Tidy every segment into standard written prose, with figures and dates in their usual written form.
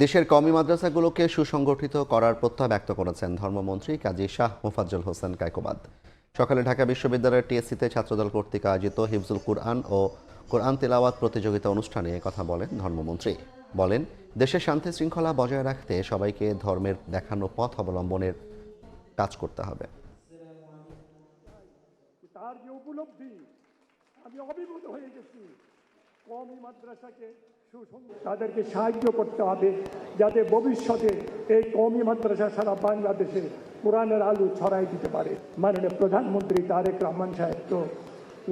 দেশের কওমি মাদ্রাসাগুলোকে সুসংগঠিত করার প্রত্যয় ব্যক্ত করেছেন ধর্মমন্ত্রী কাজী শাহ মোফাজ্জল হোসেন কায়কোবাদ। সকালে ঢাকা বিশ্ববিদ্যালয়ের টিএসসিতে ছাত্রদল কর্তৃক আয়োজিত হিফজুল কুরআন ও কোরআন তিলাওয়াত প্রতিযোগিতা অনুষ্ঠানে কথা বলেন ধর্মমন্ত্রী। বলেন, দেশের শান্তি শৃঙ্খলা বজায় রাখতে সবাইকে ধর্মের দেখানো পথ অবলম্বনের কাজ করতে হবে। তার যে উপলব্ধি, আমি অভিভূত হয়ে গেছি। কওমি মাদ্রাসাকে তাদেরকে সাহায্য করতে হবে যাতে ভবিষ্যতে এই কওমি মাদ্রাসা সারা বাংলাদেশে কোরআনের আলো ছড়াই দিতে পারে। মাননীয় প্রধানমন্ত্রী তারেক রহমান সাহেব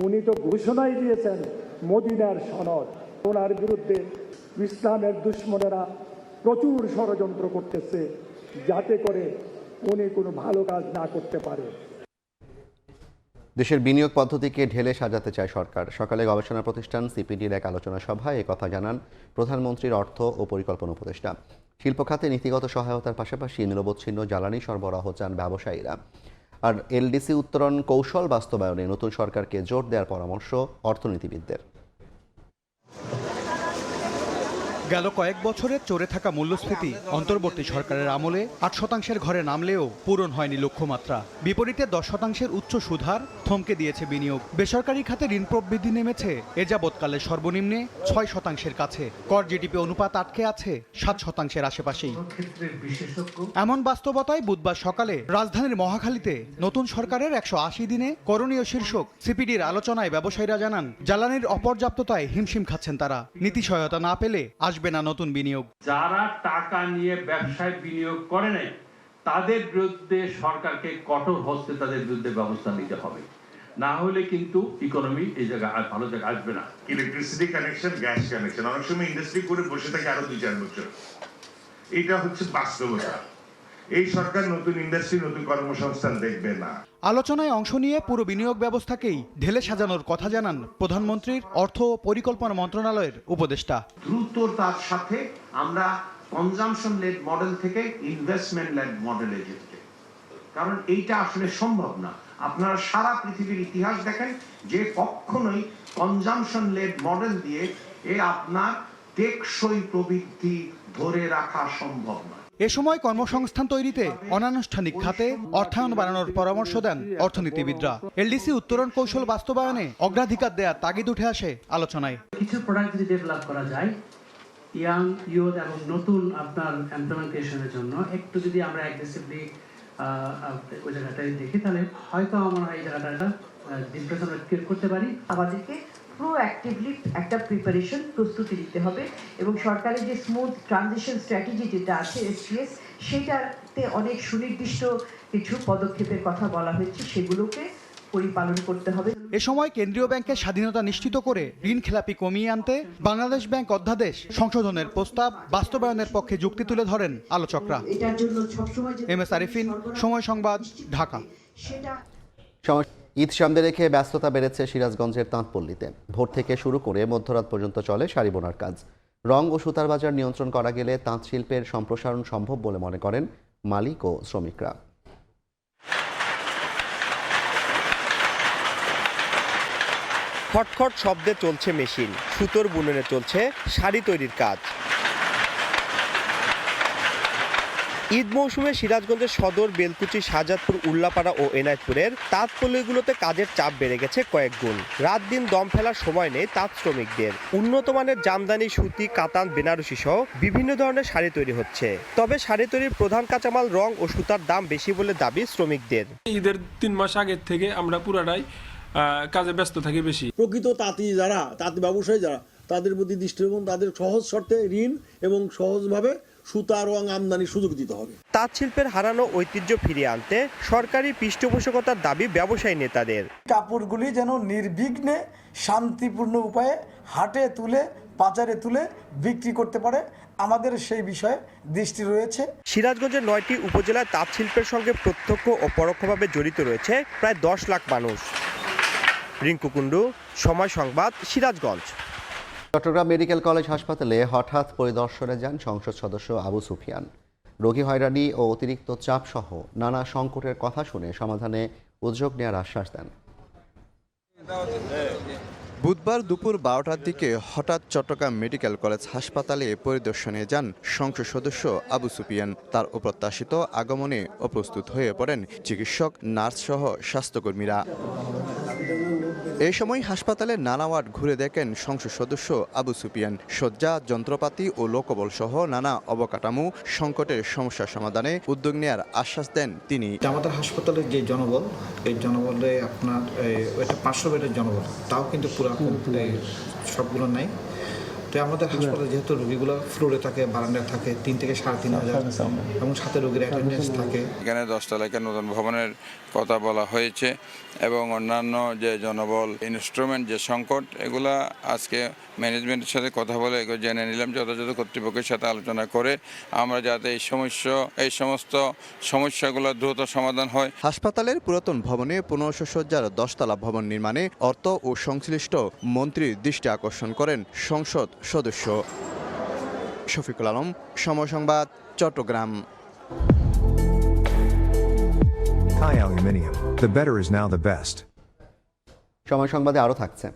উনি তো ঘোষণাই দিয়েছেন মদিনার সনদ। ওনার বিরুদ্ধে ইসলামের দুশ্মনেরা প্রচুর ষড়যন্ত্র করতেছে যাতে করে উনি কোনো ভালো কাজ না করতে পারে। দেশের বিনিয়োগ পদ্ধতিকে ঢেলে সাজাতে চায় সরকার। সকালে গবেষণা প্রতিষ্ঠান সিপিডির এক আলোচনা সভায় একথা জানান প্রধানমন্ত্রীর অর্থ ও পরিকল্পনা উপদেষ্টা। শিল্প খাতে নীতিগত সহায়তার পাশাপাশি নিরবচ্ছিন্ন জ্বালানি সরবরাহ চান ব্যবসায়ীরা। আর এলডিসি উত্তরণ কৌশল বাস্তবায়নে নতুন সরকারকে জোর দেওয়ার পরামর্শ অর্থনীতিবিদদের। গেল কয়েক বছরে চড়ে থাকা মূল্যস্ফীতি অন্তর্বর্তী সরকারের আমলে 8% ঘরে নামলেও পূরণ হয়নি লক্ষ্যমাত্রা। বিপরীতে 10% উচ্চ সুদহার থমকে দিয়েছে বিনিয়োগ। বেসরকারি খাতে ঋণ প্রবৃদ্ধি নেমেছে এ যাবৎকালে সর্বনিম্নে 6% কাছে। কর জিডিপি অনুপাত আটকে আছে 7% আশেপাশেই। এমন বাস্তবতায় বুধবার সকালে রাজধানীর মহাখালীতে নতুন সরকারের 180 দিনে করণীয় শীর্ষক সিপিডির আলোচনায় ব্যবসায়ীরা জানান, জ্বালানির অপর্যাপ্ততায় হিমশিম খাচ্ছেন তারা। নীতি সহায়তা না পেলে আসবে না নতুন বিনিয়োগ। যারা টাকা নিয়ে ব্যবসায় বিনিয়োগ করে নাই তাদের বিরুদ্ধে সরকারকে কঠোর হস্তে তাদের বিরুদ্ধে ব্যবস্থা নিতে হবে, না হলে কিন্তু ইকোনমি এই জায়গায় ভালো জায়গায় আসবে না। ইলেকট্রিসিটি কানেকশন, গ্যাস কানেকশন অনেক সময় ইন্ডাস্ট্রি করে বসে থাকে আরো 2-4 বছর। এটা হচ্ছে বাস্তবতা। এই সরকার নতুন ইন্ডাস্ট্রি, নতুন কর্মসংস্থান দেখবে না। আলোচনায় অংশ নিয়ে পুরো বিনিয়োগ ব্যবস্থাকেই ঢেলে সাজানোর কথা জানান প্রধানমন্ত্রীর অর্থ ও পরিকল্পনা মন্ত্রণালয়ের উপদেষ্টা। দ্রুততার সাথে আমরা কনজাম্পশন লেড মডেল থেকে ইনভেস্টমেন্ট লেড মডেলে যেতে, কারণ এইটা আসলে সম্ভব না। আপনারা সারা পৃথিবীর ইতিহাস দেখেন যে কখনোই কনজাম্পশন লেড মডেল দিয়ে আপনার টেকসই প্রবৃদ্ধি ধরে রাখা সম্ভব না। এ সময় কর্মসংস্থান তৈরিতে অনানুষ্ঠানিক খাতে অর্থায়ন বাড়ানোর পরামর্শ দেন অর্থনীতিবিদরা। এলডিসি উত্তরণ কৌশল বাস্তবায়নে অগ্রাধিকার দেওয়ার তাগিদ উঠে আসে আলোচনায়। কিছু প্রোডাক্ট যদি ডেভেলপ করা যায় ইয়াং ইউথ এবং নতুন আপনার ইমপ্লিমেন্টেশনের জন্য একটু যদি আমরা অ্যাগ্রেসিভলি ওই জায়গাটায় দেখি, তাহলে হয়তো আমার এই জায়গাটা ডিপ্রেশন ক্রিয়েট করতে পারি। আমাদেরকে প্রোঅ্যাক্টিভলি একটা প্রিপারেশন প্রস্তুতি নিতে হবে এবং সরকারের যে স্মুথ ট্রানজিশন স্ট্র্যাটেজি যেটা আছে এসটিএস, সেটাতে অনেক সুনির্দিষ্ট কিছু পদক্ষেপের কথা বলা হয়েছে, সেগুলোকে পরিপালন করতে হবে। এ সময় কেন্দ্রীয় ব্যাংকের স্বাধীনতা নিশ্চিত করে ঋণ খেলাপি কমিয়ে আনতে বাংলাদেশ ব্যাংক অধ্যাদেশ সংশোধনের প্রস্তাব বাস্তবায়নের পক্ষে যুক্তি তুলে ধরেন আলোচকরা। এটার জন্য সবসময় এমএস আরিফিন, সময় সংবাদ, ঢাকা। ঈদ সামনে রেখে ব্যস্ততা বেড়েছে সিরাজগঞ্জের তাঁতপল্লীতে। ভোর থেকে শুরু করে মধ্যরাত পর্যন্ত চলে শাড়ি বোনার কাজ। রং ও সুতার বাজার নিয়ন্ত্রণ করা গেলে তাঁত শিল্পের সম্প্রসারণ সম্ভব বলে মনে করেন মালিক ও শ্রমিকরা। খটখট শব্দে চলছে মেশিন, সুতোর বুননে চলছে শাড়ি তৈরির কাজ। ঈদ মৌসুমে সিরাজগঞ্জের সদর, বেলকুচি, শাহজাদপুর, উল্লাপাড়া ও এনায়েতপুরের তাঁতপল্লীগুলোতে কাজের চাপ বেড়ে গেছে কয়েক গুণ। রাত দিন দম ফেলার সময় নেই তাঁত শ্রমিকদের। উন্নত মানের জামদানি, সুতি, কাতান, বেনারসি সহ বিভিন্ন ধরনের শাড়ি তৈরি হচ্ছে। তবে শাড়ি তৈরির প্রধান কাঁচামাল রং ও সুতার দাম বেশি বলে দাবি শ্রমিকদের। ঈদের 3 মাস আগের থেকে আমরা পুরাটাই কাজে ব্যস্ত থাকি বেশি। প্রকৃত তাঁতি যারা, তাঁত ব্যবসায়ী যারা, তাদের প্রতি দৃষ্টি এবং তাদের সহজ শর্তে ঋণ এবং সহজভাবে সুতা রং আমদানির সুযোগ দিতে হবে। তাঁত শিল্পের হারানো ঐতিহ্য ফিরিয়ে আনতে সরকারি পৃষ্ঠপোষকতার দাবি ব্যবসায়ী নেতাদের। কাপড়গুলি যেন নির্বিঘ্নে শান্তিপূর্ণ উপায়ে হাটে তুলে, বাজারে তুলে বিক্রি করতে পারে, আমাদের সেই বিষয়ে দৃষ্টি রয়েছে। সিরাজগঞ্জের 9টি উপজেলায় তাঁত শিল্পের সঙ্গে প্রত্যক্ষ ও পরোক্ষভাবে জড়িত রয়েছে প্রায় 10 লাখ মানুষ। রিঙ্কু কুণ্ডু, সময় সংবাদ, সিরাজগঞ্জ। চট্টগ্রাম মেডিকেল কলেজ হাসপাতালে হঠাৎ পরিদর্শনে যান সংসদ সদস্য আবু সুফিয়ান। রোগী হয়রানি ও অতিরিক্ত চাপ সহ নানা সংকটের কথা শুনে সমাধানে উদ্যোগ নেওয়ার আশ্বাস দেন। বুধবার দুপুর 12টার দিকে হঠাৎ চট্টগ্রাম মেডিকেল কলেজ হাসপাতালে পরিদর্শনে যান সংসদ সদস্য আবু সুফিয়ান। তার অপ্রত্যাশিত আগমনে অপ্রস্তুত হয়ে পড়েন চিকিৎসক, নার্স সহ স্বাস্থ্যকর্মীরা। এই সময় হাসপাতালের নানা ওয়ার্ড ঘুরে দেখেন সংসদ সদস্য আবু সুফিয়ান। শয্যা, যন্ত্রপাতি ও লোকবল সহ নানা অবকাঠামো সংকটের সমস্যা সমাধানে উদ্যোগ নেওয়ার আশ্বাস দেন তিনি। আমাদের হাসপাতালের যে জনবল, এই জনবলে আপনার এটা 500 বেডের জনবল, তাও কিন্তু পুরো সবগুলো নাই। তো আমাদের হাসপাতালে যেহেতু রোগীগুলো ফ্লোরে থাকে, বারান্দায় থাকে, 3 থেকে 3,500 এবং সাথে রোগীর অ্যাটেন্ডেন্স থাকে। এখানে 10 তলায় নতুন ভবনের কথা বলা হয়েছে এবং অন্যান্য যে জনবল, ইনস্ট্রুমেন্ট যে সংকট, এগুলা আজকে ম্যানেজমেন্টের সাথে কথা বলে জেনে নিলাম। যথাযথ কর্তৃপক্ষের সাথে আলোচনা করে আমরা যাতে এই সমস্ত সমস্যাগুলো দ্রুত সমাধান হয়। হাসপাতালের পুরাতন ভবনে 1500 শয্যার 10 তলা ভবন নির্মাণে অর্থ ও সংশ্লিষ্ট মন্ত্রীর দৃষ্টি আকর্ষণ করেন সংসদ সদস্য। শফিকুল আলম, সময় সংবাদ, Chittagong. Thai Aluminium. The better is now the best. সময় সংবাদে আরো থাকছে।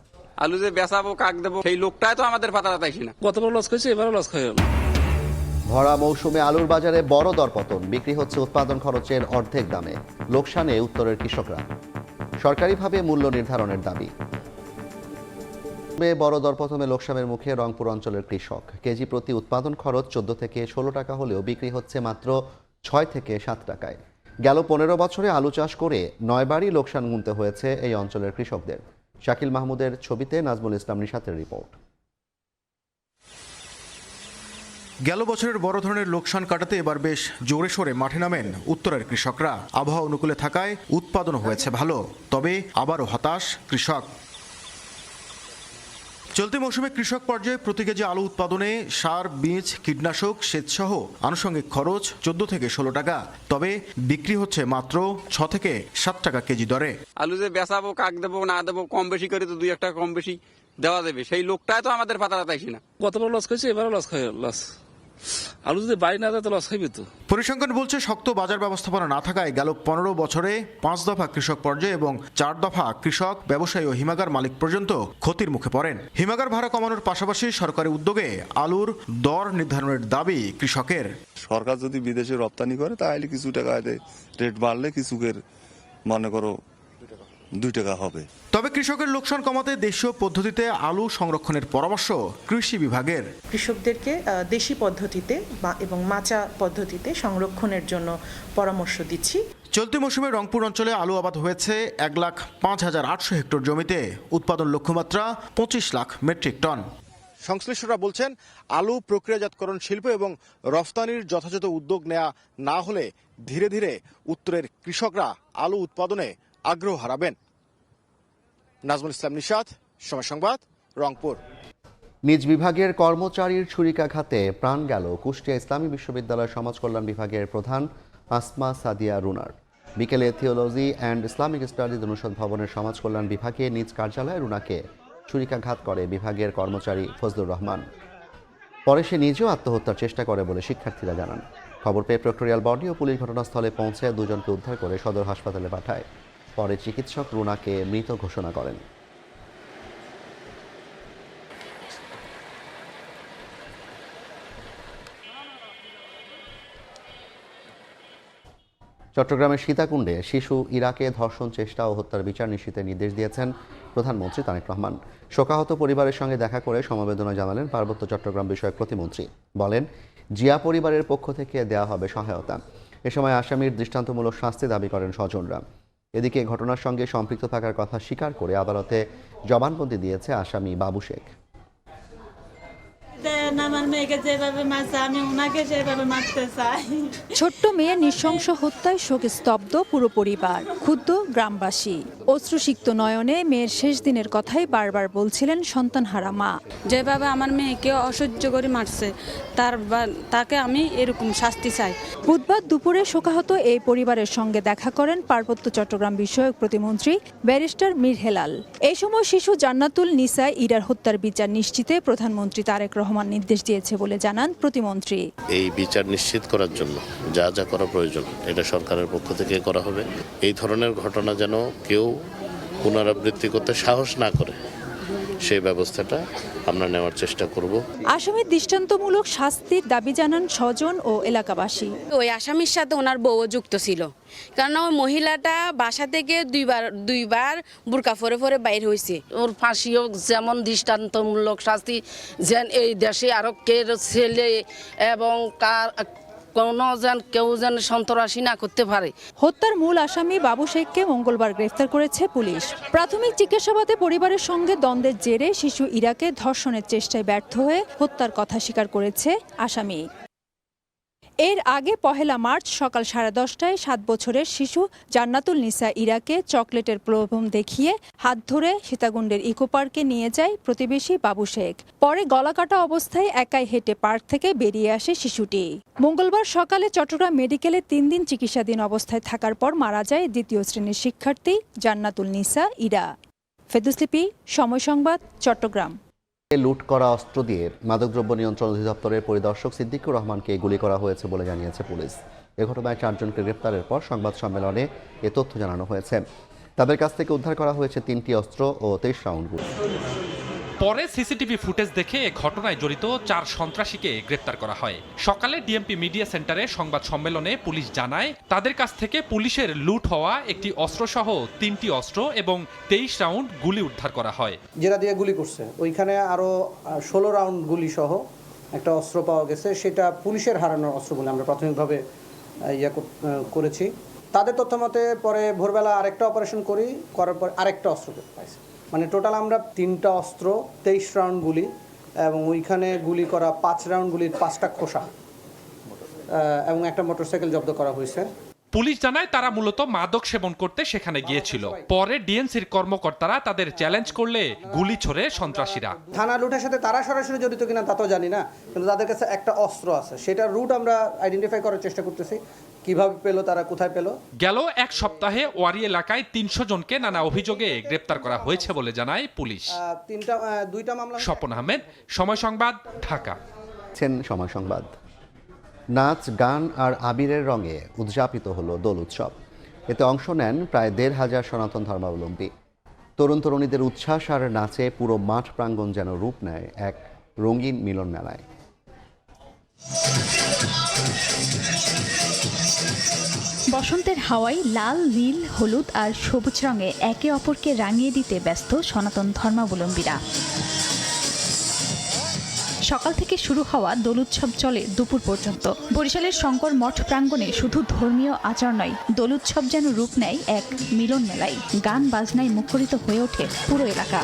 আলু যে বেচাবো, কাক দেবো, সেই লোকটাই তো আমাদের পাতা পাতাইছি না। গতবার লস খাইছে, এবারও লস খাই গেল। ভরা মৌসুমে আলুর বাজারে বড় দরপতন, বিক্রি হচ্ছে উৎপাদন খরচের অর্ধেক দামে। লোকসানে উত্তরের কৃষকরা, সরকারিভাবে মূল্য নির্ধারণের দাবি। বড় দরপতনে লোকসানের মুখে রংপুর অঞ্চলের কৃষক। কেজি প্রতি উৎপাদন খরচ 14 থেকে 16 টাকা হলেও বিক্রি হচ্ছে মাত্র 6 থেকে 7 টাকায়। গেল 15 বছরে আলু চাষ করে 9 বারই লোকসান গুনতে হয়েছে এই অঞ্চলের কৃষকদের। শাকিল মাহমুদের ছবিতে নাজমুল ইসলাম নিশাতের রিপোর্ট। গেল বছরের বড় ধরনের লোকসান কাটাতে এবার বেশ জোরে সোরে মাঠে নামেন উত্তরের কৃষকরা। আবহাওয়া অনুকূলে থাকায় উৎপাদন হয়েছে ভালো, তবে আবারও হতাশ কৃষক। চলতি মৌসুমে কৃষক পর্যায়ে প্রতি কেজি আলু উৎপাদনে সার, বীজ, কীটনাশক, সেচসহ আনুষঙ্গিক খরচ 14 থেকে 16 টাকা, তবে বিক্রি হচ্ছে মাত্র 6 থেকে 7 টাকা কেজি দরে। আলু যে বেচাবো, কাক দেবো, না দেবো, কম বেশি করে তো 2-1 টাকা কম বেশি দেওয়া দেবে, সেই লোকটাই তো আমাদের পাতা পাতাইছি না। গতবার লস খাইছে, এবারও লস খাই লস। আলু যদি বাড়ি না দেয় তো লস খাইবে তো। পরিসংখ্যান বলছে শক্ত বাজার ব্যবস্থাপনা না থাকায় গেল 15 বছরে 5 দফা কৃষক পর্যায়ে এবং 4 দফা কৃষক, ব্যবসায়ী ও হিমাগার মালিক পর্যন্ত ক্ষতির মুখে পড়েন। হিমাগার ভাড়া কমানোর পাশাপাশি সরকারি উদ্যোগে আলুর দর নির্ধারণের দাবি কৃষকের। সরকার যদি বিদেশে রপ্তানি করে তাহলে কিছু টাকা রেট বাড়লে কৃষকের মনে করো 2 টাকা হবে। তবে কৃষকের লোকসান কমাতে দেশীয় পদ্ধতিতে আলু সংরক্ষণের পরামর্শ কৃষি বিভাগের। কৃষকদেরকে দেশি পদ্ধতিতে এবং মাচা পদ্ধতিতে সংরক্ষণের জন্য পরামর্শ দিচ্ছি। চলতি মৌসুমে রংপুর অঞ্চলে আলু আবাদ হয়েছে 1,05,800 হেক্টর জমিতে। উৎপাদন লক্ষ্যমাত্রা 25 লাখ মেট্রিক টন। সংশ্লিষ্টরা বলছেন, আলু প্রক্রিয়াজাতকরণ শিল্প এবং রফতানির যথাযথ উদ্যোগ নেওয়া না হলে ধীরে ধীরে উত্তরের কৃষকরা আলু উৎপাদনে আগ্রহ হারাবেন। নাজমুল ইসলাম নিশাত, সময় সংবাদ, রংপুর। নিজ বিভাগের কর্মচারীর ছুরিকাঘাতে প্রাণ গেল কুষ্টিয়া ইসলামী বিশ্ববিদ্যালয় সমাজ কল্যাণ বিভাগের প্রধান আসমা সাদিয়া রুনার। বিকেলে থিওলজি অ্যান্ড ইসলামিক স্টাডিজ অনুষদ ভবনের সমাজ কল্যাণ বিভাগে নিজ কার্যালয়ে রুনাকে ছুরিকাঘাত করে বিভাগের কর্মচারী ফজলুর রহমান। পরে সে নিজেও আত্মহত্যার চেষ্টা করে বলে শিক্ষার্থীরা জানান। খবর পেয়ে প্রক্টোরিয়াল বডি ও পুলিশ ঘটনাস্থলে পৌঁছে দুজনকে উদ্ধার করে সদর হাসপাতালে পাঠায়। পরে চিকিৎসক রুনাকে মৃত ঘোষণা করেন। চট্টগ্রামের সীতাকুণ্ডে শিশু ইরাকে ধর্ষণ চেষ্টা ও হত্যার বিচার নিশ্চিতের নির্দেশ দিয়েছেন প্রধানমন্ত্রী তারেক রহমান। শোকাহত পরিবারের সঙ্গে দেখা করে সমবেদনা জানালেন পার্বত্য চট্টগ্রাম বিষয়ক প্রতিমন্ত্রী। বলেন, জিয়া পরিবারের পক্ষ থেকে দেওয়া হবে সহায়তা। এ সময় আসামির দৃষ্টান্তমূলক শাস্তি দাবি করেন স্বজনরা। এদিকে ঘটনার সঙ্গে সম্পৃক্ত থাকার কথা স্বীকার করে আদালতে জবানবন্দি দিয়েছে আসামি বাবু শেখ। আমার মেয়েকে যেভাবে মারছে আমি ওনাকে সেভাবে মারতে চাই। ছোট্ট মেয়ে নৃশংস হত্যায় শোকে স্তব্ধ পুরো পরিবার, ক্ষুব্ধ গ্রামবাসী। অশ্রুসিক্ত নয়নে মেয়ের শেষ দিনের কথাই বারবার বলছিলেন সন্তানহারা মা। যেভাবে আমার মেয়েকে অসহ্য করে মারছে তাকে আমি এরকম শাস্তি চাই। বুধবার দুপুরে শোকাহত এই পরিবারের সঙ্গে দেখা করেন পার্বত্য চট্টগ্রাম বিষয়ক প্রতিমন্ত্রী ব্যারিস্টার মীর হেলাল। এই সময় শিশু জান্নাতুল নিসা ইরার হত্যার বিচার নিশ্চিতে প্রধানমন্ত্রী তারেক রহমান নির্দেশ দিয়েছে বলে জানান প্রতিমন্ত্রী। এই বিচার নিশ্চিত করার জন্য যা যা করা প্রয়োজন এটা সরকারের পক্ষ থেকে করা হবে। এই ধরনের ঘটনা যেন কেউ পুনরাবৃত্তি করতে সাহস না করে সেই ব্যবস্থাটা আমরা নেওয়ার চেষ্টা করব। আসামির দৃষ্টান্তমূলক শাস্তির দাবি জানান স্বজন ও এলাকাবাসী। ওই আসামির সাথে ওনার বউও যুক্ত ছিল, কারণ ওই মহিলাটা বাসা থেকে দুইবার বুরকা ফরে ফরে বাইর হয়েছে। ওর ফাঁসিও যেমন দৃষ্টান্তমূলক শাস্তি, যেন এই দেশে আরো ছেলে এবং কেউ যেন সন্ত্রাসী না করতে পারে। হত্যার মূল আসামি বাবু শেখকে মঙ্গলবার গ্রেফতার করেছে পুলিশ। প্রাথমিক জিজ্ঞাসাবাদে পরিবারের সঙ্গে দ্বন্দ্বের জেরে শিশু ইরাকে ধর্ষণের চেষ্টায় ব্যর্থ হয়ে হত্যার কথা স্বীকার করেছে আসামি। এর আগে 1 মার্চ সকাল 10:30টায় 7 বছরের শিশু জান্নাতুল নিসা ইরাকে চকলেটের প্রলোভন দেখিয়ে হাত ধরে সীতাকুণ্ডের ইকো পার্কে নিয়ে যায় প্রতিবেশী বাবু শেখ। পরে গলাকাটা অবস্থায় একাই হেঁটে পার্ক থেকে বেরিয়ে আসে শিশুটি। মঙ্গলবার সকালে চট্টগ্রাম মেডিকেলে 3 দিন চিকিৎসাধীন অবস্থায় থাকার পর মারা যায় 2য় শ্রেণীর শিক্ষার্থী জান্নাতুল নিসা ইরা। ফেদুসলিপি, সময় সংবাদ, চট্টগ্রাম। লুট করা অস্ত্র দিয়ে মাদকদ্রব্য নিয়ন্ত্রণ অধিদপ্তরের পরিদর্শক সিদ্দিকুর রহমানকে গুলি করা হয়েছে বলে জানিয়েছে পুলিশ। এ ঘটনায় 4 জনকে গ্রেপ্তারের পর সংবাদ সম্মেলনে এ তথ্য জানানো হয়েছে। তাদের কাছ থেকে উদ্ধার করা হয়েছে 3টি অস্ত্র ও 23 রাউন্ড গুলি। পরে সিসিটিভি ফুটেজ দেখে এ ঘটনায় জড়িত 4 সন্ত্রাসীকে গ্রেপ্তার করা হয়। সকালে ডিএমপি মিডিয়া সেন্টারে সংবাদ সম্মেলনে পুলিশ জানায় তাদের কাছ থেকে পুলিশের লুট হওয়া একটি অস্ত্রসহ 3টি অস্ত্র এবং 23 রাউন্ড গুলি উদ্ধার করা হয়। যেটা দিয়ে গুলি করছে ওইখানে আরো 16 রাউন্ড গুলি সহ একটা অস্ত্র পাওয়া গেছে, সেটা পুলিশের হারানোর অস্ত্র বলে আমরা প্রাথমিকভাবে করেছি। তাদের তথ্য মতে পরে ভোরবেলা আরেকটা অপারেশন করার পর আরেকটা অস্ত্র পাইছে। মানে টোটাল আমরা 3টা অস্ত্র, 23 রাউন্ড গুলি এবং ওইখানে গুলি করা 5 রাউন্ড গুলির 5টা খোসা এবং একটা মোটরসাইকেল জব্দ করা হয়েছে। পুলিশ জানায় তারা মূলত মাদক সেবন করতে সেখানে গিয়েছিল। পরে ডিএনসির কর্মকর্তারা তাদের চ্যালেঞ্জ করলে গুলি ছোড়ে সন্ত্রাসীরা। থানা লুটের সাথে তারা সরাসরি জড়িত কিনা তা তো জানি না, কিন্তু তাদের কাছে একটা অস্ত্র আছে, সেটা রুট আমরা আইডেন্টিফাই করার চেষ্টা করতেছি, কিভাবে পেলো, তারা কোথায় পেলো। গেল 1 সপ্তাহে ওয়ারি এলাকায় 300 জনকে নানা অভিযোগে গ্রেপ্তার করা হয়েছে বলে জানায় পুলিশ। 2টা মামলা। স্বপন আহমেদ, সময় সংবাদ, ঢাকা। সময় সংবাদ। নাচ, গান আর আবিরের রঙে উদযাপিত হলো দোল উৎসব। এতে অংশ নেন প্রায় 1,500 সনাতন ধর্মাবলম্বী। তরুণ তরুণীদের উচ্ছ্বাস আর নাচে পুরো মাঠ প্রাঙ্গণ যেন রূপ নেয় এক রঙিন মিলন মেলায়। বসন্তের হাওয়ায় লাল, নীল, হলুদ আর সবুজ রঙে একে অপরকে রাঙিয়ে দিতে ব্যস্ত সনাতন ধর্মাবলম্বীরা। সকাল থেকে শুরু হওয়া দোল উৎসব চলে দুপুর পর্যন্ত। বরিশালের শঙ্কর মঠ প্রাঙ্গণে শুধু ধর্মীয় আচার নয়, দোল উৎসব যেন রূপ নেয় এক মিলন মেলায়। গান বাজনায় মুখরিত হয়ে ওঠে পুরো এলাকা।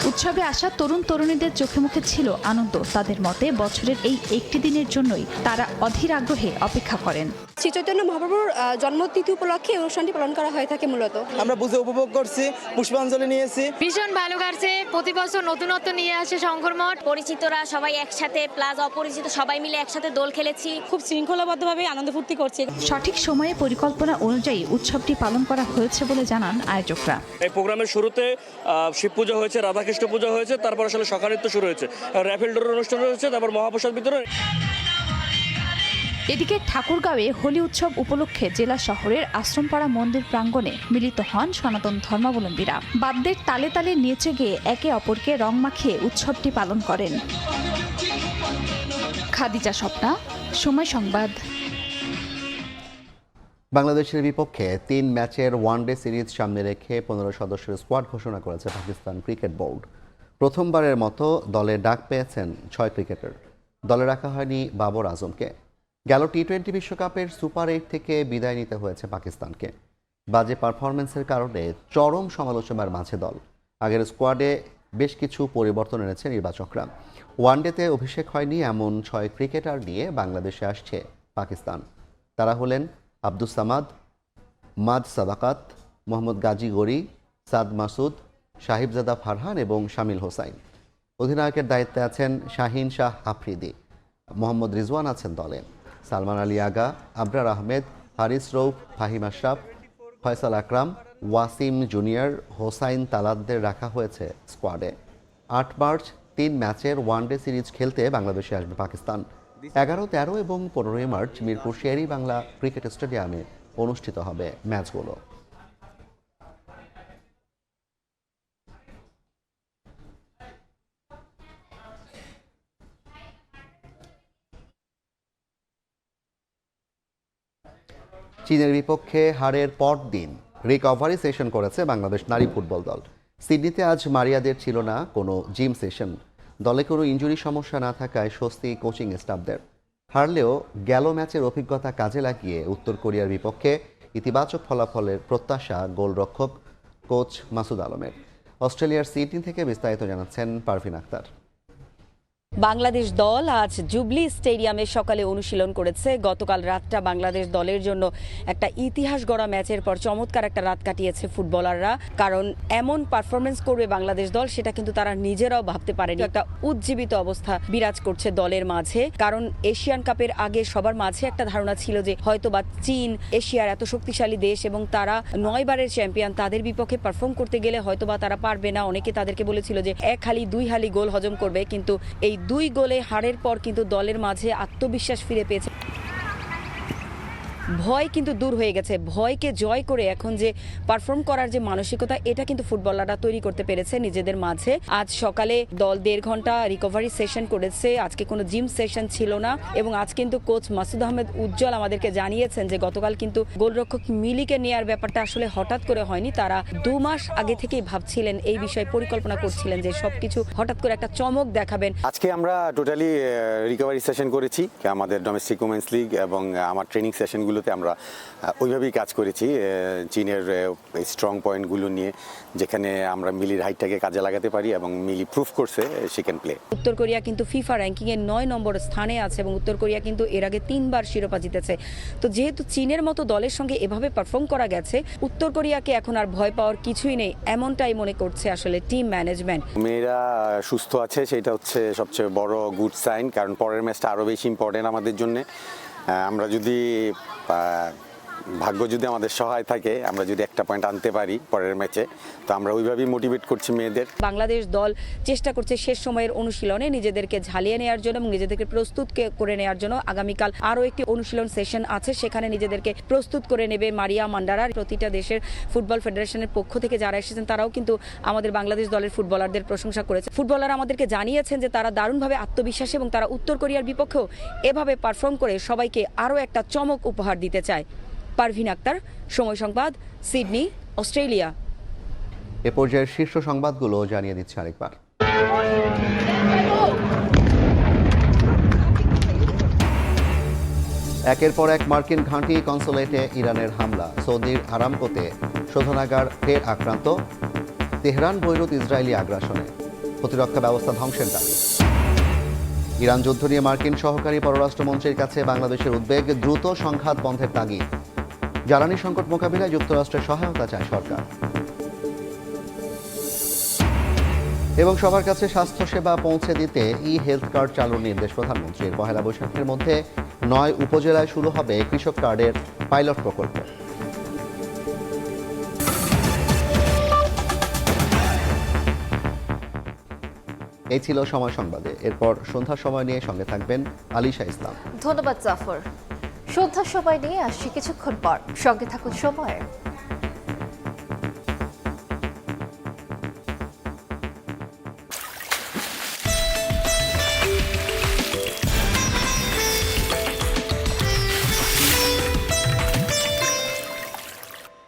উৎসবে আসা তরুণ তরুণীদের চোখে মুখে ছিল আনন্দ। তাদের মতে বছরের এই একটি দিনের জন্যই তারা অধীর আগ্রহে অপেক্ষা করেন। শ্রী চৈতন্য মহাপ্রভুর জন্মতিথি উপলক্ষে অনুষ্ঠানটি পালন করা হয়ে থাকে। মূলত আমরা বুঝে উপভোগ করছি, পুষ্পাঞ্জলি নিয়েছি, ভীষণ ভালো কাটছে। প্রতি বছর নতুনত্ব নিয়ে আসে শঙ্কর মঠ। পরিচিতরা সবাই একসাথে প্লাস অপরিচিত সবাই মিলে একসাথে দোল খেলেছি। খুব শৃঙ্খলাবদ্ধভাবে আনন্দ ফুর্তি করছে। সঠিক সময়ে পরিকল্পনা অনুযায়ী উৎসবটি পালন করা হয়েছে বলে জানান আয়োজকরা। এই প্রোগ্রামের শুরুতে শিব পূজা হয়েছে, রাধাকৃষ্ণ পূজা হয়েছে, তারপর আসলে সকালনৃত্য শুরু হয়েছে, র্যাফেল ড্রর অনুষ্ঠান হয়েছে, তারপর মহাপ্রসাদ বিতরণ। এদিকে ঠাকুরগাঁওয়ে হোলি উৎসব উপলক্ষে জেলা শহরের আশ্রমপাড়া মন্দির প্রাঙ্গণে মিলিত হন সনাতন ধর্মাবলম্বীরা। বাদ্যের তালে তালে নেচে গিয়ে একে অপরকে রং মাখিয়ে উৎসবটি পালন করেন। খাদিজা স্বপ্না, সময় সংবাদ। বাংলাদেশের বিপক্ষে 3 ম্যাচের ওয়ানডে সিরিজ সামনে রেখে 15 সদস্যের স্কোয়াড ঘোষণা করেছে পাকিস্তান ক্রিকেট বোর্ড। প্রথমবারের মতো দলে ডাক পেয়েছেন 6 ক্রিকেটার। দলে রাখা হয়নি বাবর আজমকে। গেল টি-20 বিশ্বকাপের সুপার 8 থেকে বিদায় নিতে হয়েছে পাকিস্তানকে। বাজে পারফরমেন্সের কারণে চরম সমালোচনার মাঝে দল। আগের স্কোয়াডে বেশ কিছু পরিবর্তন এনেছে নির্বাচকরা। ওয়ানডেতে অভিষেক হয়নি এমন 6 ক্রিকেটার নিয়ে বাংলাদেশে আসছে পাকিস্তান। তারা হলেন আব্দুস সামাদ, মাদ সাদাকাত, মোহাম্মদ গাজী গরি, সাদ মাসুদ, সাহিবজাদা ফারহান এবং শামিল হোসাইন। অধিনায়কের দায়িত্বে আছেন শাহিন শাহ আফ্রিদি। মোহাম্মদ রিজওয়ান আছেন দলে। সালমান আলী আগা, আবরার আহমেদ, হারিস রৌফ, ফাহিম আশরাফ, ফয়সাল আকরাম, ওয়াসিম জুনিয়র, হোসাইন তালাদদের রাখা হয়েছে স্কোয়াডে। 8 মার্চ 3 ম্যাচের ওয়ানডে সিরিজ খেলতে বাংলাদেশে আসবে পাকিস্তান। 11, 13 এবং 15 মার্চ মিরপুর শের-ই বাংলা ক্রিকেট স্টেডিয়ামে অনুষ্ঠিত হবে ম্যাচগুলো। চীনের বিপক্ষে হারের পর দিন রিকভারি সেশন করেছে বাংলাদেশ নারী ফুটবল দল। সিডনিতে আজ মারিয়াদের ছিল না কোনো জিম সেশন। দলে কোনো ইনজুরি সমস্যা না থাকায় স্বস্তি কোচিং স্টাফদের। হারলেও গেল ম্যাচের অভিজ্ঞতা কাজে লাগিয়ে উত্তর কোরিয়ার বিপক্ষে ইতিবাচক ফলাফলের প্রত্যাশা গোলরক্ষক কোচ মাসুদ আলমের। অস্ট্রেলিয়ার সিডনি থেকে বিস্তারিত জানাচ্ছেন পারভিন আক্তার। বাংলাদেশ দল আজ জুবলি স্টেডিয়ামে সকালে অনুশীলন করেছে। গতকাল রাতটা বাংলাদেশ দলের জন্য একটা ইতিহাস গড়া ম্যাচের পর চমৎকার একটা রাত কাটিয়েছে ফুটবলাররা। কারণ এমন পারফরমেন্স করবে বাংলাদেশ দল সেটা কিন্তু তারা নিজেরাও ভাবতে পারেনি। একটা উজ্জীবিত অবস্থা বিরাজ করছে দলের মাঝে। কারণ এশিয়ান কাপের আগে সবার মাঝে একটা ধারণা ছিল যে হয়তোবা চীন এশিয়ার এত শক্তিশালী দেশ এবং তারা 9 বারের চ্যাম্পিয়ন, তাদের বিপক্ষে পারফর্ম করতে গেলে হয়তোবা তারা পারবে না। অনেকে তাদেরকে বলেছিল যে 1 হালি 2 হালি গোল হজম করবে, কিন্তু এই 2 গোলে হারের পর কিন্তু দলের মাঝে আত্মবিশ্বাস ফিরে পেয়েছে। ভয় কিন্তু দূর হয়ে গেছে। ভয়কে জয় করে এখন যে পারফর্ম করার যে মানসিকতা, এটা কিন্তু ফুটবলাররা তৈরি করতে পেরেছে নিজেদের মাঝে। আজ সকালে দল 1.5 ঘন্টা রিকভারি সেশন করেছে। আজকে কোনো জিম সেশন ছিল না এবং আজ কিন্তু কোচ মাসুদ আহমেদ উজ্জ্বল আমাদেরকে জানিয়েছেন যে গতকাল কিন্তু গোলরক্ষক মিলিকে নেয়ার ব্যাপারটা আসলে হঠাৎ করে হয়নি। তারা 2 মাস আগে থেকেই ভাবছিলেন, এই বিষয়ে পরিকল্পনা করছিলেন যে সবকিছু হঠাৎ করে একটা চমক দেখাবেন। আজকে আমরা টোটালি রিকভারি সেশন করেছি। আমাদের ডোমেস্টিক উমেন্স লিগ এবং আমার ট্রেনিং সেশনগুলোতে আমরা ওইভাবেই কাজ করেছি, চীনের স্ট্রং পয়েন্টগুলো নিয়ে, যেখানে আমরা মিলির হাইটটাকে কাজে লাগাতে পারি এবং মিলি প্রুফ করছে শি ক্যান প্লে। উত্তর কোরিয়া কিন্তু ফিফা র্যাঙ্কিং এর 9 নম্বর স্থানে আছে এবং উত্তর কোরিয়া কিন্তু এর আগে 3 বার শিরোপা জিতেছে। তো যেহেতু চীনের মতো দলের সঙ্গে এভাবে পারফর্ম করা গেছে, উত্তর কোরিয়াকে এখন আর ভয় পাওয়ার কিছুই নেই, এমনটাই মনে করছে আসলে টিম ম্যানেজমেন্ট। মেয়েরা সুস্থ আছে, সেটা হচ্ছে সবচেয়ে বড় গুড সাইন, কারণ পরের ম্যাচটা আরও বেশি ইম্পর্টেন্ট আমাদের জন্য। আমরা যদি ভাগ্য যদি আমাদের সহায় থাকে, আমরা যদি একটা পয়েন্ট আনতে পারি পরের ম্যাচে, তো আমরা ওইভাবেই মোটিভেট করছি মেয়েদের। বাংলাদেশ দল চেষ্টা করছে শেষ সময়ের অনুশীলনে নিজেদেরকে ঝালিয়ে নেওয়ার জন্য এবং নিজেদেরকে প্রস্তুত করে নেওয়ার জন্য। আগামীকাল আরও একটি অনুশীলন সেশন আছে, সেখানে নিজেদেরকে প্রস্তুত করে নেবে মারিয়া মান্ডারা। প্রতিটা দেশের ফুটবল ফেডারেশনের পক্ষ থেকে যারা এসেছেন তারাও কিন্তু আমাদের বাংলাদেশ দলের ফুটবলারদের প্রশংসা করেছে। ফুটবলার আমাদেরকে জানিয়েছেন যে তারা দারুণভাবে আত্মবিশ্বাসী এবং তারা উত্তর কোরিয়ার বিপক্ষেও এভাবে পারফর্ম করে সবাইকে আরও একটা চমক উপহার দিতে চায়। পারভিন আক্তার, সময় সংবাদ, সিডনি, অস্ট্রেলিয়া। এ পর্যায়ের শীর্ষ সংবাদগুলো জানিয়ে দিচ্ছে আরেকবার। একের পর এক মার্কিন ঘাঁটি কনসুলেটে ইরানের হামলা, সৌদির আরামকোতে শোধনাগার ফের আক্রান্ত, তেহরান বৈরুত ইসরায়েলি আগ্রাসনে, প্রতিরক্ষা ব্যবস্থা ধ্বংসের দাবি। ইরান যুদ্ধ নিয়ে মার্কিন সহকারী পররাষ্ট্রমন্ত্রীর কাছে বাংলাদেশের উদ্বেগ, দ্রুত সংঘাত বন্ধের তাগিদ। জ্বালানি সংকট মোকাবিলায় যুক্তরাষ্ট্রের সহায়তা চায় সরকার। এবং সবার কাছে স্বাস্থ্যসেবা পৌঁছে দিতে হেলথ কার্ড চালুর নির্দেশ প্রধানমন্ত্রীর। 1 বৈশাখের মধ্যে 9 উপজেলায় শুরু হবে কৃষক কার্ডের পাইলট প্রকল্প। এই ছিল সময় সংবাদে। এরপর সন্ধ্যার সময় নিয়ে সঙ্গে থাকবেন আলিশা ইসলাম। ধন্যবাদ জাফর। সন্ধ্যার সময় নিয়ে আসছি কিছুক্ষণ পর, সঙ্গে থাকুন সময়ের।